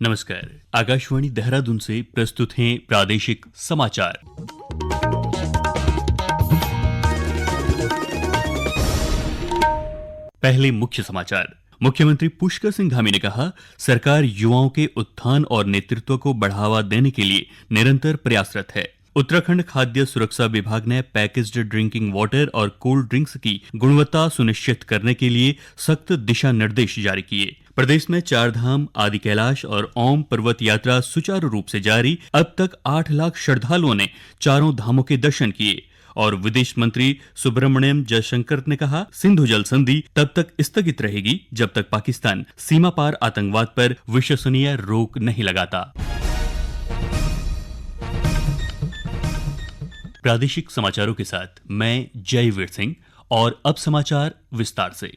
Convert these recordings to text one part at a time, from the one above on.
नमस्कार। आकाशवाणी देहरादून से प्रस्तुत हैं प्रादेशिक समाचार। पहले मुख्य समाचार। मुख्यमंत्री पुष्कर सिंह धामी ने कहा, सरकार युवाओं के उत्थान और नेतृत्व को बढ़ावा देने के लिए निरंतर प्रयासरत है। उत्तराखंड खाद्य सुरक्षा विभाग ने पैकेज्ड ड्रिंकिंग वाटर और कोल्ड ड्रिंक्स की गुणवत्ता सुनिश्चित करने के लिए सख्त दिशा निर्देश जारी किए। प्रदेश में चार धाम, आदि कैलाश और ओम पर्वत यात्रा सुचारू रूप से जारी। अब तक 8 लाख श्रद्धालुओं ने चारों धामों के दर्शन किए। और विदेश मंत्री सुब्रमण्यम जयशंकर ने कहा, सिंधु जल संधि तब तक स्थगित रहेगी जब तक पाकिस्तान सीमा पार आतंकवाद पर विश्वसनीय रोक नहीं लगाता। प्रादेशिक समाचारों के साथ मैं जयवीर सिंह। और अब समाचार विस्तार से।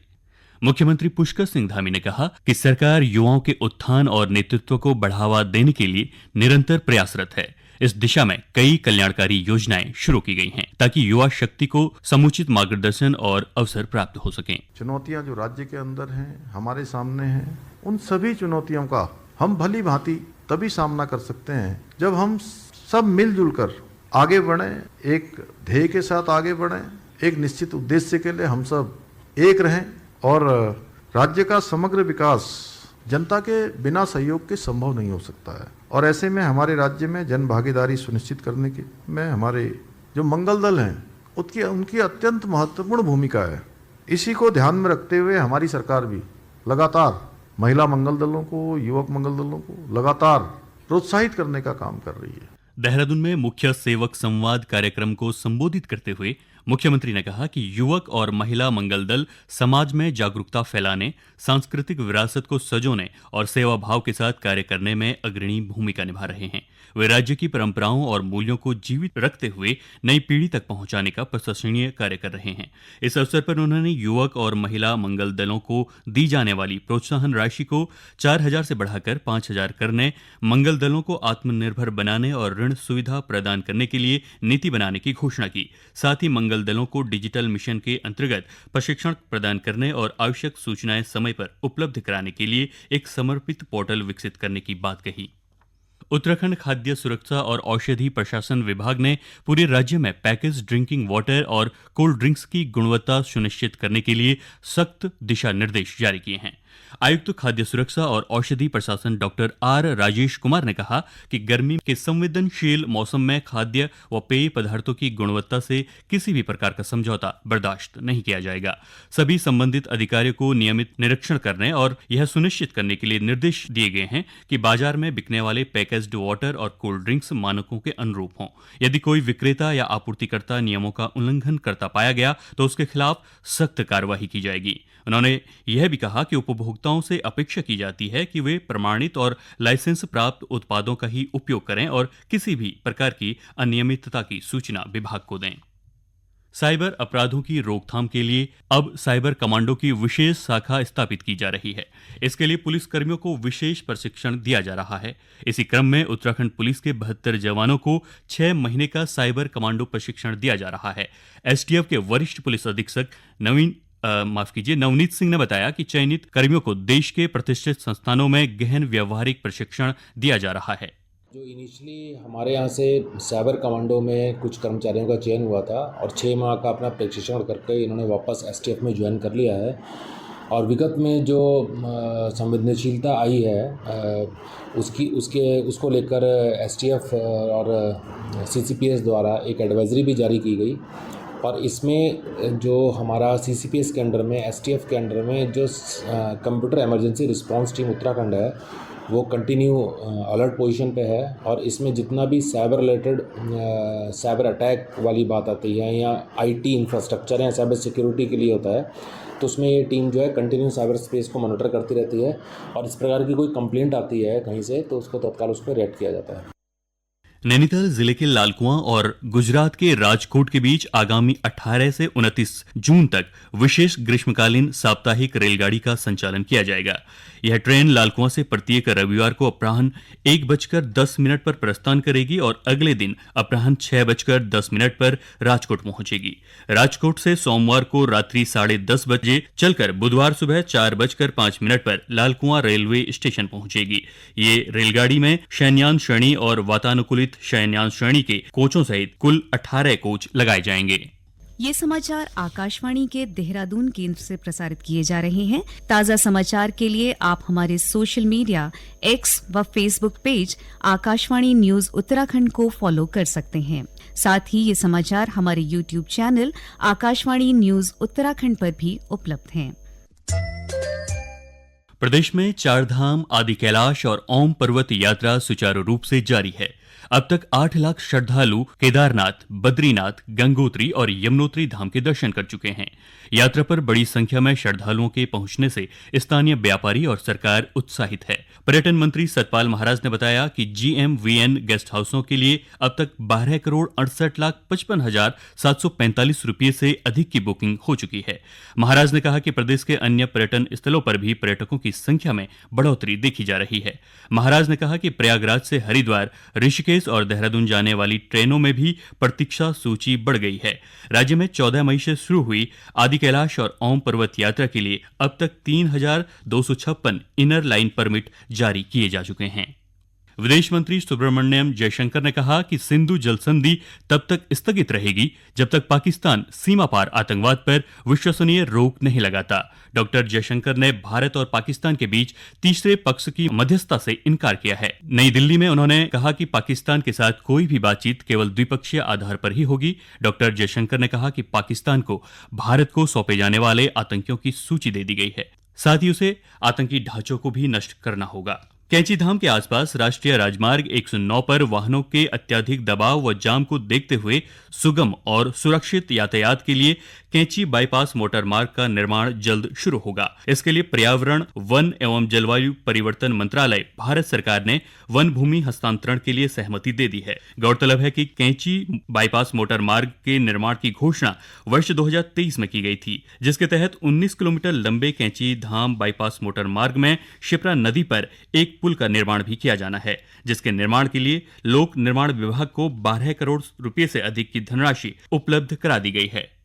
मुख्यमंत्री पुष्कर सिंह धामी ने कहा कि सरकार युवाओं के उत्थान और नेतृत्व को बढ़ावा देने के लिए निरंतर प्रयासरत है। इस दिशा में कई कल्याणकारी योजनाएं शुरू की गई हैं ताकि युवा शक्ति को समुचित मार्गदर्शन और अवसर प्राप्त हो सकें। चुनौतियां जो राज्य के अंदर हैं, हमारे सामने हैं, उन सभी चुनौतियों का हम भली भांति तभी सामना कर सकते हैं जब हम सब मिलजुल कर आगे बढ़े, एक ध्येय के साथ आगे बढ़े, एक निश्चित उद्देश्य के लिए हम सब एक रहें। और राज्य का समग्र विकास जनता के बिना सहयोग के संभव नहीं हो सकता है। और ऐसे में हमारे राज्य में जन भागीदारी सुनिश्चित करने के में हमारे जो मंगल दल हैं उनकी अत्यंत महत्वपूर्ण भूमिका है। इसी को ध्यान में रखते हुए हमारी सरकार भी लगातार महिला मंगल दलों को, युवक मंगल दलों को लगातार प्रोत्साहित करने का काम कर रही है। देहरादून में मुख्य सेवक संवाद कार्यक्रम को संबोधित करते हुए मुख्यमंत्री ने कहा कि युवक और महिला मंगल दल समाज में जागरूकता फैलाने, सांस्कृतिक विरासत को सजोने और सेवा भाव के साथ कार्य करने में अग्रणी भूमिका निभा रहे हैं। वे राज्य की परंपराओं और मूल्यों को जीवित रखते हुए नई पीढ़ी तक पहुंचाने का प्रशंसनीय कार्य कर रहे हैं। इस अवसर पर उन्होंने युवक और महिला मंगल दलों को दी जाने वाली प्रोत्साहन राशि को 4,000 से बढ़ाकर 5,000 करने, मंगल दलों को आत्मनिर्भर बनाने और ऋण सुविधा प्रदान करने के लिए नीति बनाने की घोषणा की। साथ ही मंगल दलों को डिजिटल मिशन के अंतर्गत प्रशिक्षण प्रदान करने और आवश्यक सूचनाएं समय पर उपलब्ध कराने के लिए एक समर्पित पोर्टल विकसित करने की बात कही। उत्तराखंड खाद्य सुरक्षा और औषधि प्रशासन विभाग ने पूरे राज्य में पैकेज ड्रिंकिंग वाटर और कोल्ड ड्रिंक्स की गुणवत्ता सुनिश्चित करने के लिए सख्त दिशा निर्देश जारी किए हैं। आयुक्त खाद्य सुरक्षा और औषधि प्रशासन डॉक्टर आर राजेश कुमार ने कहा कि गर्मी के संवेदनशील मौसम में खाद्य व पेय पदार्थों की गुणवत्ता से किसी भी प्रकार का समझौता बर्दाश्त नहीं किया जाएगा। सभी संबंधित अधिकारियों को नियमित निरीक्षण करने और यह सुनिश्चित करने के लिए निर्देश दिए गए हैं कि बाजार में बिकने वाले पैकेज्ड वाटर और कोल्ड ड्रिंक्स मानकों के अनुरूप हों। यदि कोई विक्रेता या आपूर्तिकर्ता नियमों का उल्लंघन करता पाया गया तो उसके खिलाफ सख्त कार्रवाई की जाएगी। उन्होंने यह भी कहा कि उपभोक्ताओं से अपेक्षा की जाती है कि वे प्रमाणित और लाइसेंस प्राप्त उत्पादों का ही उपयोग करें और किसी भी प्रकार की अनियमितता की सूचना विभाग को दें। साइबर अपराधों की रोकथाम के लिए अब साइबर कमांडो की विशेष शाखा स्थापित की जा रही है। इसके लिए पुलिस कर्मियों को विशेष प्रशिक्षण दिया जा रहा है। इसी क्रम में उत्तराखंड पुलिस के 72 जवानों को 6 महीने का साइबर कमांडो प्रशिक्षण दिया जा रहा है। एसटीएफ के वरिष्ठ पुलिस अधीक्षक नवनीत सिंह ने बताया कि चयनित कर्मियों को देश के प्रतिष्ठित संस्थानों में गहन व्यवहारिक प्रशिक्षण दिया जा रहा है। जो इनिशियली हमारे यहाँ से साइबर कमांडो में कुछ कर्मचारियों का चयन हुआ था और 6 माह का अपना प्रशिक्षण करके इन्होंने वापस एसटीएफ में ज्वाइन कर लिया है। और विगत में जो संवेदनशीलता आई है उसको लेकर एसटीएफ और सीसीपीएस द्वारा एक एडवाइजरी भी जारी की गई। और इसमें जो हमारा सीसीपीएस के अंडर में, एसटीएफ के अंडर में जो computer emergency response team Uttarakhand है वो कंटिन्यू अलर्ट पोजीशन पे है। और इसमें जितना भी साइबर रिलेटेड साइबर अटैक वाली बात आती है या आईटी इंफ्रास्ट्रक्चर या साइबर सिक्योरिटी के लिए होता है तो उसमें ये टीम जो है कंटिन्यू साइबर स्पेस को मॉनिटर करती रहती है। और इस प्रकार की कोई कंप्लेंट आती है कहीं से तो उसको तत्काल उस पर रिएक्ट किया जाता है। नैनीताल जिले के लालकुआं और गुजरात के राजकोट के बीच आगामी 18 से 29 जून तक विशेष ग्रीष्मकालीन साप्ताहिक रेलगाड़ी का संचालन किया जाएगा। यह ट्रेन लालकुआं से प्रत्येक रविवार को अपराह्न 1:10 पर प्रस्थान करेगी और अगले दिन अपराह्न 6:10 पर राजकोट पहुंचेगी। राजकोट से सोमवार को रात्रि 10:30 बजे चलकर बुधवार सुबह 4:05 पर लालकुआं रेलवे स्टेशन पहुंचेगी। ये रेलगाड़ी में शयनयान श्रेणी और वातानुकूलित शयनयान श्रेणी के कोचों सहित कुल 18 कोच लगाए जाएंगे। ये समाचार आकाशवाणी के देहरादून केंद्र से प्रसारित किए जा रहे हैं। ताज़ा समाचार के लिए आप हमारे सोशल मीडिया एक्स व Facebook page Akashvani news Uttarakhand को फॉलो कर सकते हैं। साथ ही ये समाचार हमारे YouTube channel Akashvani news Uttarakhand पर भी उपलब्ध हैं। प्रदेश में चारधाम, आदि कैलाश और ओम पर्वत यात्रा सुचारू रूप से जारी है। अब तक 8 लाख श्रद्धालु केदारनाथ, बद्रीनाथ, गंगोत्री और यमुनोत्री धाम के दर्शन कर चुके हैं। यात्रा पर बड़ी संख्या में श्रद्धालुओं के पहुंचने से स्थानीय व्यापारी और सरकार उत्साहित है। पर्यटन मंत्री सतपाल महाराज ने बताया कि GMVN गेस्ट हाउसों के लिए अब तक 12,68,55,745 रुपये से अधिक की बुकिंग हो चुकी है। महाराज ने कहा कि प्रदेश के अन्य पर्यटन स्थलों पर भी पर्यटकों की संख्या में बढ़ोतरी देखी जा रही है। महाराज ने कहा कि प्रयागराज से हरिद्वार, ऋषिकेश और देहरादून जाने वाली ट्रेनों में भी प्रतीक्षा सूची बढ़ गई है। राज्य में 14 मई से शुरू हुई आदि कैलाश और ओम पर्वत यात्रा के लिए अब तक 3,256 इनर लाइन परमिट जारी किए जा चुके हैं। विदेश मंत्री सुब्रमण्यम जयशंकर ने कहा कि सिंधु जल संधि तब तक स्थगित रहेगी जब तक पाकिस्तान सीमा पार आतंकवाद पर विश्वसनीय रोक नहीं लगाता। डॉक्टर जयशंकर ने भारत और पाकिस्तान के बीच तीसरे पक्ष की मध्यस्थता से इनकार किया है। नई दिल्ली में उन्होंने कहा कि पाकिस्तान के साथ कोई भी बातचीत केवल द्विपक्षीय आधार पर ही होगी। डॉक्टर जयशंकर ने कहा कि पाकिस्तान को भारत को सौंपे जाने वाले आतंकियों की सूची दे दी गई है, साथ ही उसे आतंकी ढांचों को भी नष्ट करना होगा। कैंची धाम के आसपास राष्ट्रीय राजमार्ग 109 पर वाहनों के अत्यधिक दबाव व जाम को देखते हुए सुगम और सुरक्षित यातायात के लिए कैंची बाईपास मोटर मार्ग का निर्माण जल्द शुरू होगा। इसके लिए पर्यावरण, वन एवं जलवायु परिवर्तन मंत्रालय, भारत सरकार ने वन भूमि हस्तांतरण के लिए सहमति दे दी है। गौरतलब है कि कैंची बाईपास मोटर मार्ग के निर्माण की घोषणा वर्ष 2023 में की गई थी, जिसके तहत 19 किलोमीटर लंबे कैंची धाम बाईपास मोटर मार्ग में शिप्रा नदी पर एक पुल का निर्माण भी किया जाना है, जिसके निर्माण के लिए लोक निर्माण विभाग को 12 करोड़ रुपए से अधिक की धनराशि उपलब्ध करा दी गई है।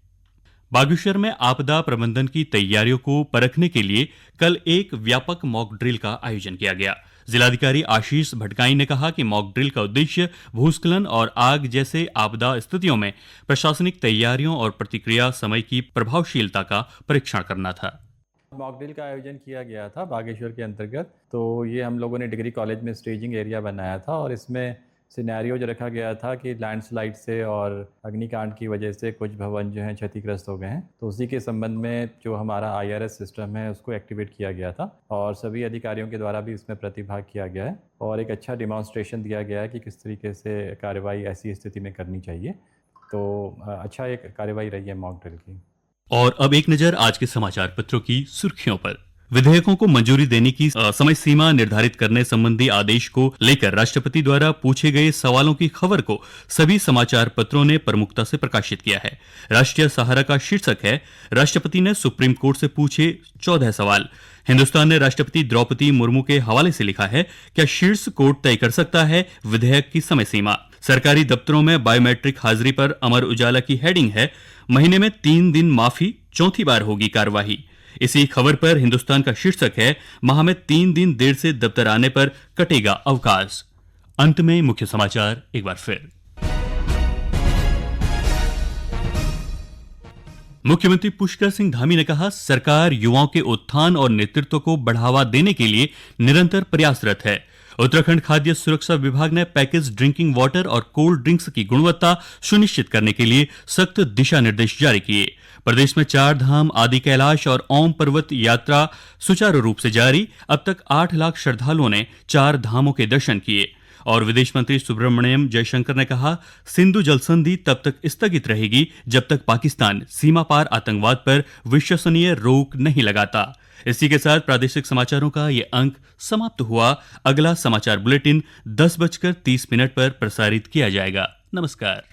बागेश्वर में आपदा प्रबंधन की तैयारियों को परखने के लिए कल एक व्यापक मॉक ड्रिल का आयोजन किया गया। जिलाधिकारी आशीष भटगाई ने कहा कि मॉक ड्रिल का उद्देश्य भूस्खलन और आग जैसे आपदा स्थितियों में प्रशासनिक तैयारियों और प्रतिक्रिया समय की प्रभावशीलता का परीक्षण करना था। मॉक ड्रिल का आयोजन किया गया था बागेश्वर के अंतर्गत। तो ये हम लोगों ने डिग्री कॉलेज में स्टेजिंग एरिया बनाया था और इसमें सिनेरियो जो रखा गया था कि लैंडस्लाइड से और अग्निकांड की वजह से कुछ भवन जो हैं क्षतिग्रस्त हो गए हैं, तो उसी के संबंध में जो हमारा IRS सिस्टम है उसको एक्टिवेट किया गया था और सभी अधिकारियों के द्वारा भी इसमें प्रतिभाग किया गया है और एक अच्छा डिमॉन्स्ट्रेशन दिया गया है कि किस तरीके से कार्रवाई ऐसी स्थिति में करनी चाहिए। तो अच्छा एक कार्रवाई रही है मॉक ड्रिल की। और अब एक नजर आज के समाचार पत्रों की सुर्खियों पर। विधेयकों को मंजूरी देने की समय सीमा निर्धारित करने संबंधी आदेश को लेकर राष्ट्रपति द्वारा पूछे गए सवालों की खबर को सभी समाचार पत्रों ने प्रमुखता से प्रकाशित किया है। राष्ट्रीय सहारा का शीर्षक है, राष्ट्रपति ने सुप्रीम कोर्ट से पूछे 14 सवाल। हिंदुस्तान ने राष्ट्रपति द्रौपदी मुर्मू के हवाले से लिखा है, क्या शीर्ष कोर्ट तय कर सकता है विधेयक की समय सीमा। सरकारी दफ्तरों में बायोमेट्रिक हाजिरी पर अमर उजाला की हेडिंग है, महीने में 3 दिन माफी, चौथी बार होगी कार्यवाही। इसी खबर पर हिंदुस्तान का शीर्षक है, माह में 3 दिन देर से दफ्तर आने पर कटेगा अवकाश। अंत में मुख्य समाचार एक बार फिर। मुख्यमंत्री पुष्कर सिंह धामी ने कहा, सरकार युवाओं के उत्थान और नेतृत्व को बढ़ावा देने के लिए निरंतर प्रयासरत है। उत्तराखंड खाद्य सुरक्षा विभाग ने पैकेज ड्रिंकिंग वाटर और कोल्ड ड्रिंक्स की गुणवत्ता सुनिश्चित करने के लिए सख्त दिशा निर्देश जारी किए। प्रदेश में 4 धाम, आदि कैलाश और ओम पर्वत यात्रा सुचारू रूप से जारी। अब तक 8 लाख श्रद्धालुओं ने 4 धामों के दर्शन किए। और विदेश मंत्री सुब्रमण्यम जयशंकर ने कहा, सिंधु जल संधि तब तक स्थगित रहेगी जब तक पाकिस्तान सीमा पार आतंकवाद पर विश्वसनीय रोक नहीं लगाता। इसी के साथ प्रादेशिक समाचारों का ये अंक समाप्त हुआ। अगला समाचार बुलेटिन 10:30 पर प्रसारित किया जाएगा। नमस्कार।